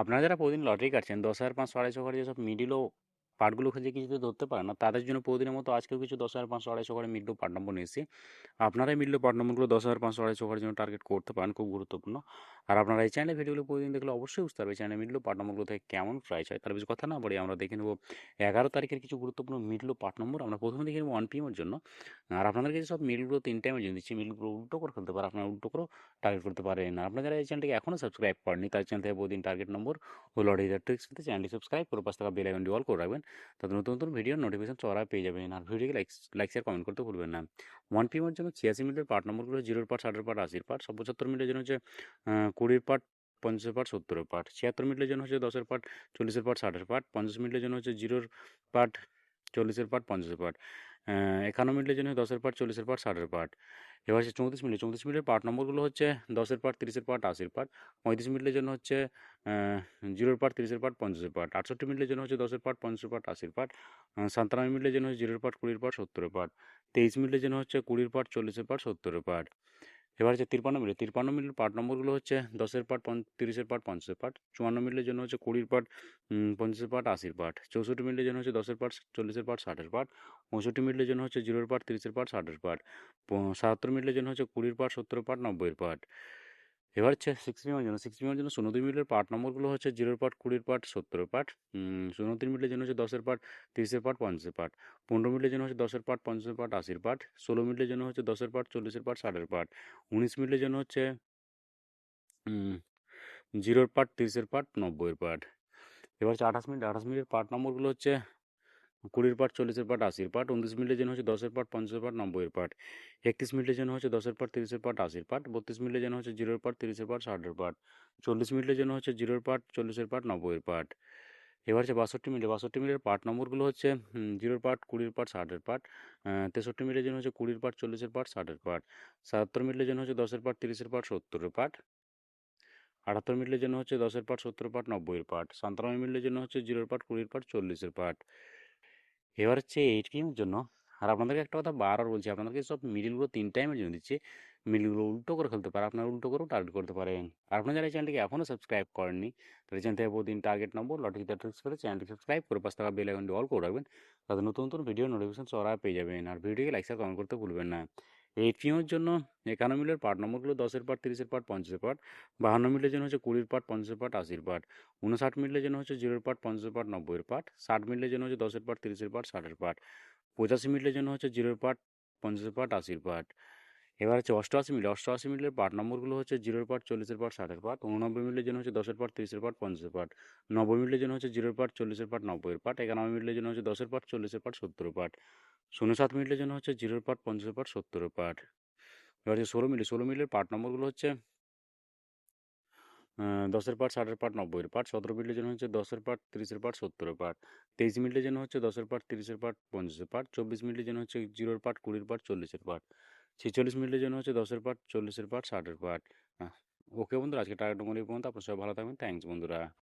আপনারা যারা প্রতিদিন লটারি কাটছেন 10,000 500 250 করে যেসব মিডিল ও পার্টগুলো খুঁজে কিছুতে ধরতে পারেন না, তাদের জন্য প্রতিদিনের মতো আজকেও কিছু 10,000 500 250 করে মিডল ও পার্ট নম্বর নিয়ে এসেছি। আপনারাই মিডল ও পার্ট নম্বরগুলো 10,000 500 250 করার জন্য টার্গেট করতে পারেন, খুব গুরুত্বপূর্ণ। আর আপনারা এই চ্যানেলে ভিডিওগুলো প্রতিদিন দেখলে অবশ্যই বুঝতে পারবে চ্যানেলে মিডল ও পার্ট নম্বরগুলো থেকে কেমন প্রাইস হয়। তার বেশি কথা না বলি আমরা দেখে নেব 11 তারিখের কিছু গুরুত্বপূর্ণ মিডল ও পার্ট নম্বর। আমরা প্রথমে দেখে নেব 1 PM এর জন্য। আর আপনাদেরকে সব মিডলগুলো 3 টাইমের জন্য দিচ্ছি, মিডলগুলো উল্টো করে ফেলতে পারে, আপনারা উল্টো করেও টার্গেট করতে পারেন। আর আপনারা যারা এই চ্যানেলটিকে এখনও সাবস্ক্রাইব করেননি, তার চ্যানেল থেকে প্রতিদিন টার্গেট নম্বর ও লটারি ট্রিক্স পেতে চ্যানেলটি সাবস্ক্রাইব করে পাশে থাকা বেল আইকনটি অল করে রাখবেন, তাতে নতুন নতুন ভিডিওর নোটিফিকেশন চড়া পেয়ে যাবেন। আর ভিডিওকে লাইক শেয়ার কমেন্ট করতে ভুলবেন না। 1 PM এর জন্য 86 মিনিটের পার্ট নম্বরগুলো 0 পার্ট 60 পার্ট 80 পার্ট, 75 মিনিটের জন্য হচ্ছে 20 পার্ট 50 পার্ট 70 পার্ট, 76 মিনিটের জন্য হচ্ছে 10 পার্ট 40 পার্ট 60 পার্ট, 50 মিনিটের জন্য হচ্ছে 0 পার্ট 40 পার্ট 50 পার্ট, 51 মিনিটের জন্য 10 পার্ট 40 পার্ট 60 পার্ট। এবার হচ্ছে 34 মিনিটের পার্ট নম্বরগুলো হচ্ছে 10 পার্ট 30 পার্ট 80 পার্ট, 35 মিনিটের জন্য হচ্ছে 0 পার্ট 30 পার্ট 50 পার্ট, 68 মিনিটের জন্য হচ্ছে 10 পার্ট 50 পার্ট 80 পার্ট, 97 মিনিটের জন্য হচ্ছে 0 পার্ট 20 পার্ট 70 পার্ট, 23 মিনিটের জন্য হচ্ছে 20 পার্ট 40 পার্ট 70 পার্ট। এবার হচ্ছে 53 মিনিট পার্ট নম্বরগুলো হচ্ছে 10 পার্ট 30 পার্ট 50 পার্ট, 54 মিনিটের জন্য হচ্ছে 20 পার্ট 50 পার্ট 80 পার্ট, 64 মিনিটের জন্য হচ্ছে 10 পার্ট 40 পার্ট 60 পার্ট, 65 মিনিটের জন্য হচ্ছে 0 পার্ট 30 পার্ট 60 পার্ট, 77 মিনিটের জন্য হচ্ছে 20 পার্ট 70 পার্ট 90 পার্ট। এবার হচ্ছে 6 PM এর জন্য 92 মিনিটের পার্ট নম্বরগুলো হচ্ছে 0 পার্ট 20 পার্ট 70 পার্ট, 29 মিনিটের জন্য হচ্ছে 10 পার্ট 30 পার্ট 50 পার্ট, 15 মিনিটের জন্য হচ্ছে 10 পার্ট 50 পার্ট 80 পার্ট, 16 মিনিটের জন্য হচ্ছে 10 পার্ট 40 পার্ট 60 পার্ট, 19 মিনিটের জন্য হচ্ছে 0 পার্ট 30 পার্ট 90 পার্ট। এবার হচ্ছে 28 মিনিটের পার্ট নম্বরগুলো হচ্ছে 20 পার্ট 40 পার্ট 80 পার্ট, 29 মিনিটের জন্য হচ্ছে 10 পার্ট 50 পার্ট 90 পার্ট, 31 মিনিটের জন্য হচ্ছে 10 পার্ট 30 পার্ট 80 পার্ট, 32 মিনিটের জন্য হচ্ছে 0 পার্ট 30 পার্ট 60 পার্ট, 40 মিনিটের জন্য হচ্ছে 0 পার্ট 40 পার্ট 90 পার্ট। এবার হচ্ছে 62 মিনিটের পার্ট নম্বরগুলো হচ্ছে 0 পার্ট 20 পার্ট 60 পার্ট, 63 মিনিটের জন্য হচ্ছে 20 পার্ট 40 পার্ট 60 পার্ট, 77 মিনিটের জন্য হচ্ছে 10 পার্ট 30 পার্ট 70 পার্ট, 78 মিনিটের জন্য হচ্ছে 10 পার্ট 70 পার্ট 90 পার্ট, 97 মিনিটের জন্য হচ্ছে 0 পার্ট 20 পার্ট 40 পার্ট। এবার হচ্ছে 8 PM এর জন্য। আর আপনাদেরকে একটা কথা বারবার বলছি, আপনাদেরকে সব মিডিলগুলো 3 টাইমের জন্য দিচ্ছি, মিডিলগুলো উল্টো করে ফেলতে পারে, আপনারা উল্টো করেও টার্গেট করতে পারেন। আর আপনারা যারা এই চ্যানেলটিকে এখনও সাবস্ক্রাইব করেননি, তাহলে চ্যানেল থেকে প্রতিদিন টার্গেট নম্বর লটারি ট্রিক্স করে চ্যানেলটি সাবস্ক্রাইব করে পাশে থাকা বেল আইকনটি অল করে রাখবেন, তাতে নতুন নতুন ভিডিও নোটিফিকেশন সরা পেয়ে যাবেন। আর ভিডিওকে লাইক শেয়ার কমেন্ট করতে ভুলবেন না। 8 PM এর জন্য 51 মিনিটের পার্ট নম্বরগুলো 10 পার্ট 30 পার্ট 50 পার্ট, 52 মিনিটের জন্য হচ্ছে 20 পার্ট 50 পার্ট 80 পার্ট, 59 মিনিটের জন্য হচ্ছে 0 পার্ট 50 পার্ট 90 পার্ট, 60 মিনিটের জন্য হচ্ছে 10 পার্ট 30 পার্ট 60 পার্ট, 85 মিনিটের জন্য হচ্ছে 0 পার্ট 50 পার্ট 80 পার্ট। এবার হচ্ছে 88 মিনিটের পার্ট নম্বরগুলো হচ্ছে 0 পার্ট 40 পার্ট 60 পার্ট, 89 মিনিটের জন্য হচ্ছে 10 পার্ট 30 পার্ট 50 পার্ট, 90 মিনিটের জন্য হচ্ছে 0 পার্ট 40 পার্ট 90 পার্ট, 91 মিনিটের জন্য হচ্ছে 10 পার্ট 40 পার্ট 70 পার্ট, 07 মিনিটের জন্য হচ্ছে 0 পার্ট 50 পার্ট 70 পার্ট। এবার হচ্ছে 16 মিনিটের পার্ট নম্বরগুলো হচ্ছে 10 পার্ট 60 পার্ট 90 পার্ট, 17 মিনিটের জন্য হচ্ছে 10 পার্ট 30 পার্ট 70 পার্ট, 23 মিনিটের জন্য হচ্ছে 10 পার্ট 30 পার্ট 50 পার্ট, 24 মিনিটের জন্য হচ্ছে 0 পার্ট 20 পার্ট 40 পার্ট, 46 মিনিটের জন্য হচ্ছে 10 পার্ট 40 পার্ট 60 পার্ট। ওকে বন্ধুরা, আজকে টার্গেট এই পর্যন্ত। আপনার সবাই ভালো থাকবেন। থ্যাংকস বন্ধুরা।